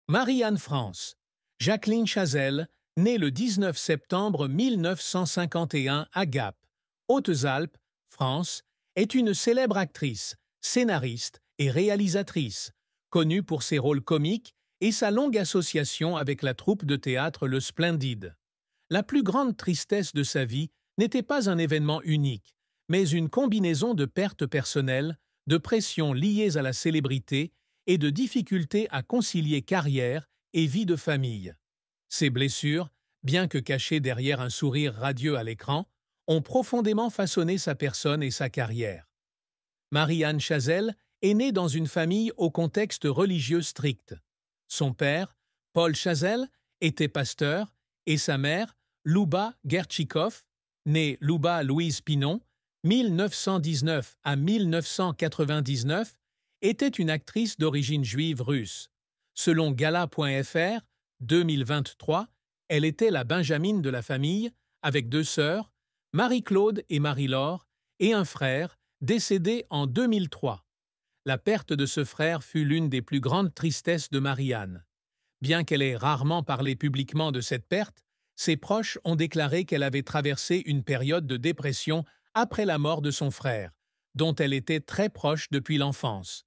Marie-Anne France. Jacqueline Chazelle, née le 19 septembre 1951 à Gap, Hautes-Alpes, France, est une célèbre actrice, scénariste et réalisatrice, connue pour ses rôles comiques et sa longue association avec la troupe de théâtre Le Splendide. La plus grande tristesse de sa vie n'était pas un événement unique, mais une combinaison de pertes personnelles, de pressions liées à la célébrité et de difficultés à concilier carrière et vie de famille. Ces blessures, bien que cachées derrière un sourire radieux à l'écran, ont profondément façonné sa personne et sa carrière. Marie-Anne Chazelle est née dans une famille au contexte religieux strict. Son père, Paul Chazelle, était pasteur et sa mère, Louba Gertchikov, née Louba Louise Pinon, 1919 à 1999, était une actrice d'origine juive russe. Selon Gala.fr, 2023, elle était la benjamine de la famille, avec deux sœurs, Marie-Claude et Marie-Laure, et un frère, décédé en 2003. La perte de ce frère fut l'une des plus grandes tristesses de Marie-Anne. Bien qu'elle ait rarement parlé publiquement de cette perte, ses proches ont déclaré qu'elle avait traversé une période de dépression après la mort de son frère, dont elle était très proche depuis l'enfance.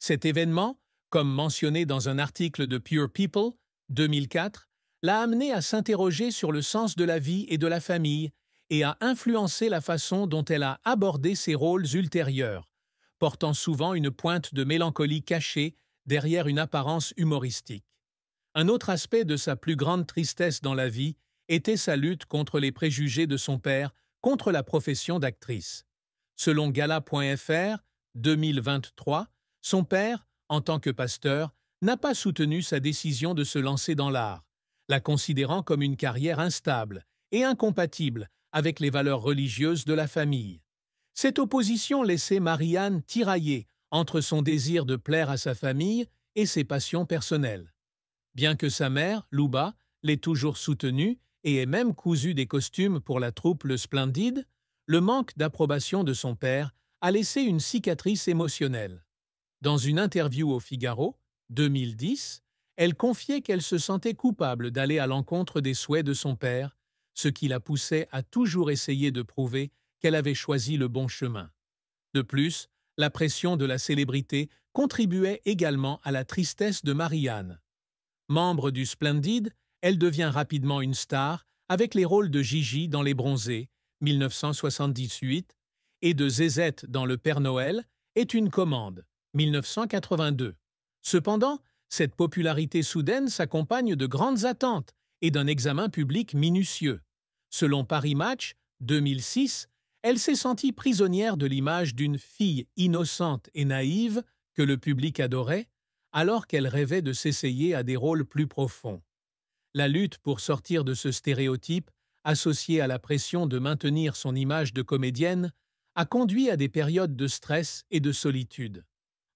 Cet événement, comme mentionné dans un article de Pure People, 2004, l'a amenée à s'interroger sur le sens de la vie et de la famille et a influencé la façon dont elle a abordé ses rôles ultérieurs, portant souvent une pointe de mélancolie cachée derrière une apparence humoristique. Un autre aspect de sa plus grande tristesse dans la vie était sa lutte contre les préjugés de son père contre la profession d'actrice. Selon Gala.fr, 2023, son père, en tant que pasteur, n'a pas soutenu sa décision de se lancer dans l'art, la considérant comme une carrière instable et incompatible avec les valeurs religieuses de la famille. Cette opposition laissait Marie-Anne tiraillée entre son désir de plaire à sa famille et ses passions personnelles. Bien que sa mère, Louba, l'ait toujours soutenue et ait même cousu des costumes pour la troupe Le Splendide, le manque d'approbation de son père a laissé une cicatrice émotionnelle. Dans une interview au Figaro, 2010, elle confiait qu'elle se sentait coupable d'aller à l'encontre des souhaits de son père, ce qui la poussait à toujours essayer de prouver qu'elle avait choisi le bon chemin. De plus, la pression de la célébrité contribuait également à la tristesse de Marie-Anne. Membre du Splendide, elle devient rapidement une star avec les rôles de Gigi dans Les Bronzés, 1978, et de Zézette dans Le Père Noël est une commande, 1982. Cependant, cette popularité soudaine s'accompagne de grandes attentes et d'un examen public minutieux. Selon Paris Match, 2006, elle s'est sentie prisonnière de l'image d'une fille innocente et naïve que le public adorait, alors qu'elle rêvait de s'essayer à des rôles plus profonds. La lutte pour sortir de ce stéréotype, associé à la pression de maintenir son image de comédienne, a conduit à des périodes de stress et de solitude.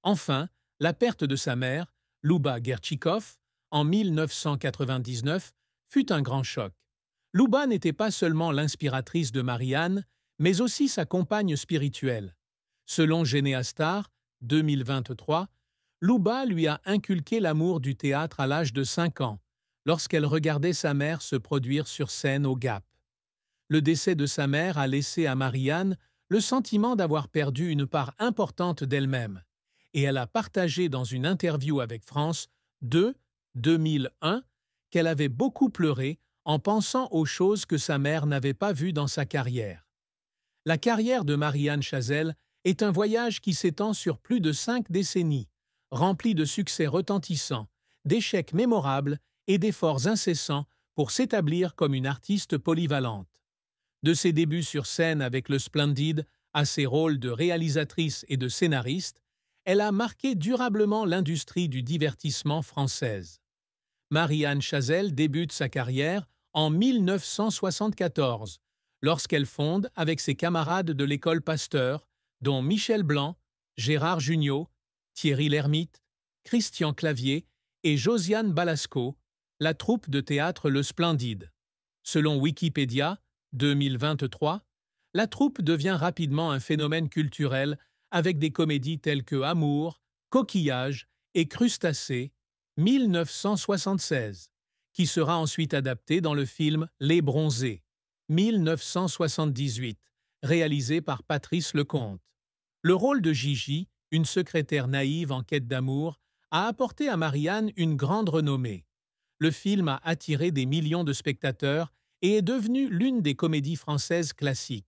Enfin, la perte de sa mère, Louba Gertchikov, en 1999, fut un grand choc. Louba n'était pas seulement l'inspiratrice de Marie-Anne, mais aussi sa compagne spirituelle. Selon Généastar, 2023, Louba lui a inculqué l'amour du théâtre à l'âge de 5 ans, lorsqu'elle regardait sa mère se produire sur scène au Gap. Le décès de sa mère a laissé à Marie-Anne le sentiment d'avoir perdu une part importante d'elle-même, et elle a partagé dans une interview avec France 2, 2001, qu'elle avait beaucoup pleuré en pensant aux choses que sa mère n'avait pas vues dans sa carrière. La carrière de Marie-Anne Chazelle est un voyage qui s'étend sur plus de 5 décennies, rempli de succès retentissants, d'échecs mémorables et d'efforts incessants pour s'établir comme une artiste polyvalente. De ses débuts sur scène avec le Splendide à ses rôles de réalisatrice et de scénariste, elle a marqué durablement l'industrie du divertissement française. Marie-Anne Chazelle débute sa carrière en 1974, lorsqu'elle fonde avec ses camarades de l'école Pasteur, dont Michel Blanc, Gérard Jugnot, Thierry Lhermitte, Christian Clavier et Josiane Balasco, la troupe de théâtre Le Splendide. Selon Wikipédia, 2023, la troupe devient rapidement un phénomène culturel avec des comédies telles que Amour, Coquillage et Crustacés, 1976, qui sera ensuite adapté dans le film Les Bronzés, 1978, réalisé par Patrice Lecomte. Le rôle de Gigi, une secrétaire naïve en quête d'amour, a apporté à Marianne une grande renommée. Le film a attiré des millions de spectateurs et est devenu l'une des comédies françaises classiques.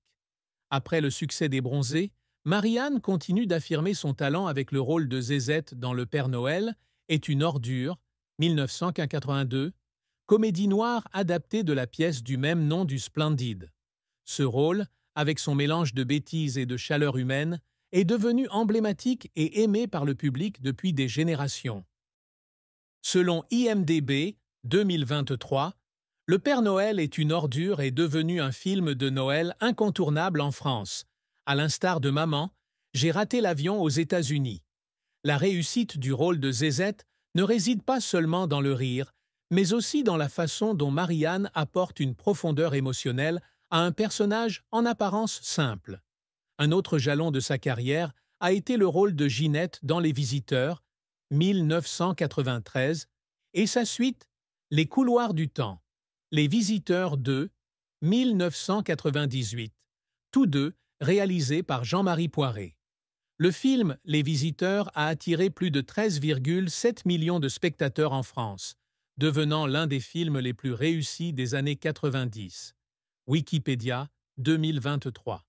Après le succès des Bronzés, Marianne continue d'affirmer son talent avec le rôle de Zézette dans Le Père Noël est une ordure, 1982, comédie noire adaptée de la pièce du même nom du Splendide. Ce rôle, avec son mélange de bêtise et de chaleur humaine, est devenu emblématique et aimé par le public depuis des générations. Selon IMDb 2023, Le Père Noël est une ordure est devenu un film de Noël incontournable en France. À l'instar de Maman, j'ai raté l'avion aux États-Unis. La réussite du rôle de Zézette ne réside pas seulement dans le rire, mais aussi dans la façon dont Marianne apporte une profondeur émotionnelle à un personnage en apparence simple. Un autre jalon de sa carrière a été le rôle de Ginette dans Les Visiteurs, 1993, et sa suite, Les Couloirs du Temps, Les Visiteurs 2, 1998, tous deux réalisés par Jean-Marie Poiré. Le film Les Visiteurs a attiré plus de 13,7 millions de spectateurs en France, devenant l'un des films les plus réussis des années 90. Wikipédia 2023.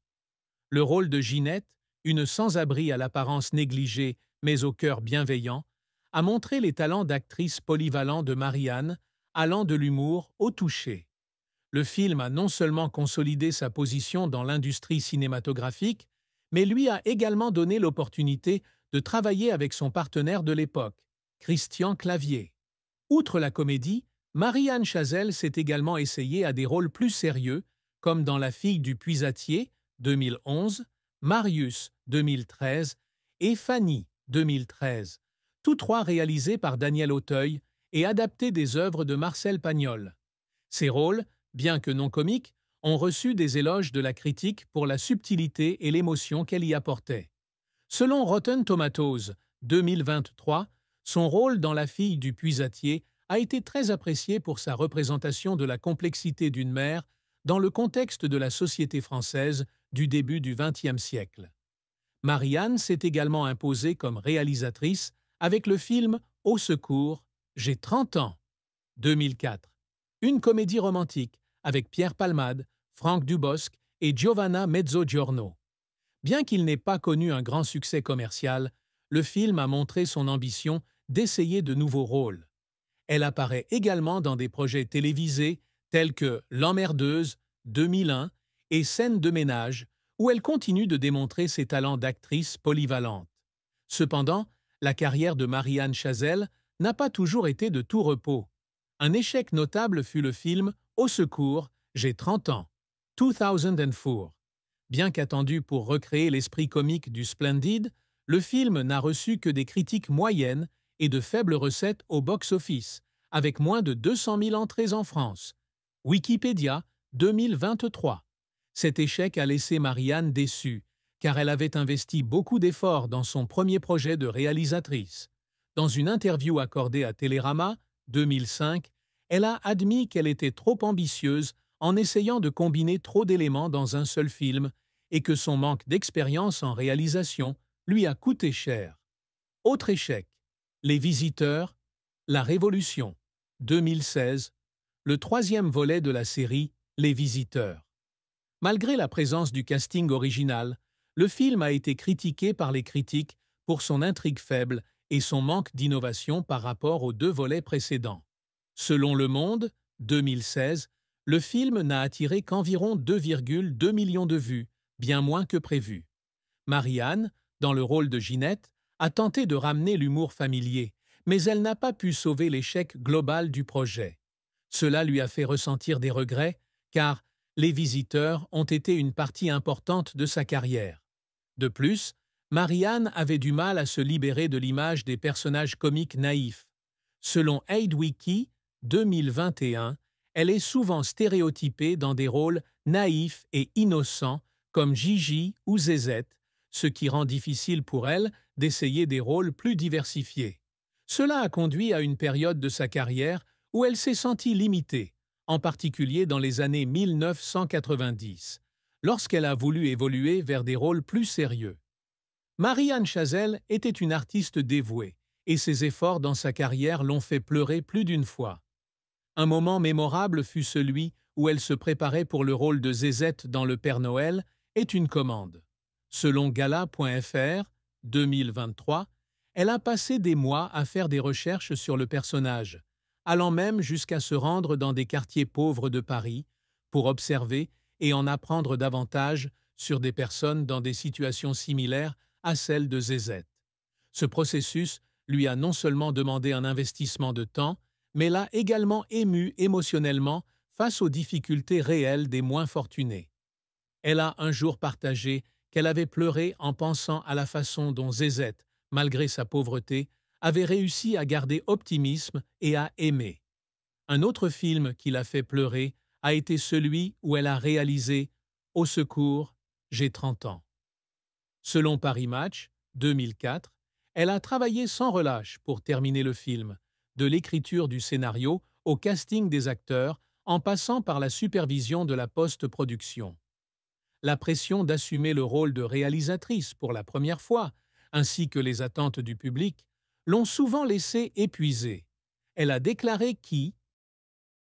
Le rôle de Ginette, une sans-abri à l'apparence négligée mais au cœur bienveillant, a montré les talents d'actrice polyvalent de Marianne, allant de l'humour au toucher. Le film a non seulement consolidé sa position dans l'industrie cinématographique, mais lui a également donné l'opportunité de travailler avec son partenaire de l'époque, Christian Clavier. Outre la comédie, Marie-Anne Chazelle s'est également essayée à des rôles plus sérieux, comme dans La fille du puisatier, 2011, Marius, 2013 et Fanny, 2013, tous trois réalisés par Daniel Auteuil et adaptés des œuvres de Marcel Pagnol. Ces rôles, bien que non comiques, ont reçu des éloges de la critique pour la subtilité et l'émotion qu'elle y apportait. Selon Rotten Tomatoes 2023, son rôle dans La fille du puisatier a été très apprécié pour sa représentation de la complexité d'une mère dans le contexte de la société française du début du XXe siècle. Marianne s'est également imposée comme réalisatrice avec le film Au secours, j'ai 30 ans, 2004, une comédie romantique avec Pierre Palmade, Franck Dubosc et Giovanna Mezzogiorno. Bien qu'il n'ait pas connu un grand succès commercial, le film a montré son ambition d'essayer de nouveaux rôles. Elle apparaît également dans des projets télévisés tels que L'Emmerdeuse, 2001 et Scène de ménage, où elle continue de démontrer ses talents d'actrice polyvalente. Cependant, la carrière de Marie-Anne Chazelle n'a pas toujours été de tout repos. Un échec notable fut le film Au secours, j'ai 30 ans, 2004. Bien qu'attendu pour recréer l'esprit comique du Splendid, le film n'a reçu que des critiques moyennes et de faibles recettes au box-office, avec moins de 200 000 entrées en France. Wikipédia 2023. Cet échec a laissé Marianne déçue, car elle avait investi beaucoup d'efforts dans son premier projet de réalisatrice. Dans une interview accordée à Télérama, 2005, elle a admis qu'elle était trop ambitieuse en essayant de combiner trop d'éléments dans un seul film et que son manque d'expérience en réalisation lui a coûté cher. Autre échec. Les Visiteurs, La Révolution, 2016, le troisième volet de la série Les Visiteurs. Malgré la présence du casting original, le film a été critiqué par les critiques pour son intrigue faible et son manque d'innovation par rapport aux deux volets précédents. Selon Le Monde, 2016, le film n'a attiré qu'environ 2,2 millions de vues, bien moins que prévu. Marianne, dans le rôle de Ginette, a tenté de ramener l'humour familier, mais elle n'a pas pu sauver l'échec global du projet. Cela lui a fait ressentir des regrets, car Les Visiteurs ont été une partie importante de sa carrière. De plus, Marianne avait du mal à se libérer de l'image des personnages comiques naïfs. Selon AidWiki, 2021, elle est souvent stéréotypée dans des rôles naïfs et innocents comme Gigi ou Zézette, ce qui rend difficile pour elle d'essayer des rôles plus diversifiés. Cela a conduit à une période de sa carrière où elle s'est sentie limitée, en particulier dans les années 1990, lorsqu'elle a voulu évoluer vers des rôles plus sérieux. Marie-Anne Chazelle était une artiste dévouée, et ses efforts dans sa carrière l'ont fait pleurer plus d'une fois. Un moment mémorable fut celui où elle se préparait pour le rôle de Zézette dans Le Père Noël est une commande. Selon Gala.fr, 2023, elle a passé des mois à faire des recherches sur le personnage, allant même jusqu'à se rendre dans des quartiers pauvres de Paris pour observer et en apprendre davantage sur des personnes dans des situations similaires à celles de Zézette. Ce processus lui a non seulement demandé un investissement de temps, mais l'a également ému émotionnellement face aux difficultés réelles des moins fortunés. Elle a un jour partagé qu'elle avait pleuré en pensant à la façon dont Zézette, malgré sa pauvreté, avait réussi à garder optimisme et à aimer. Un autre film qui l'a fait pleurer a été celui où elle a réalisé « Au secours, j'ai 30 ans ». Selon Paris Match, 2004, elle a travaillé sans relâche pour terminer le film, de l'écriture du scénario au casting des acteurs, en passant par la supervision de la post-production. La pression d'assumer le rôle de réalisatrice pour la première fois, ainsi que les attentes du public, l'ont souvent laissée épuisée. Elle a déclaré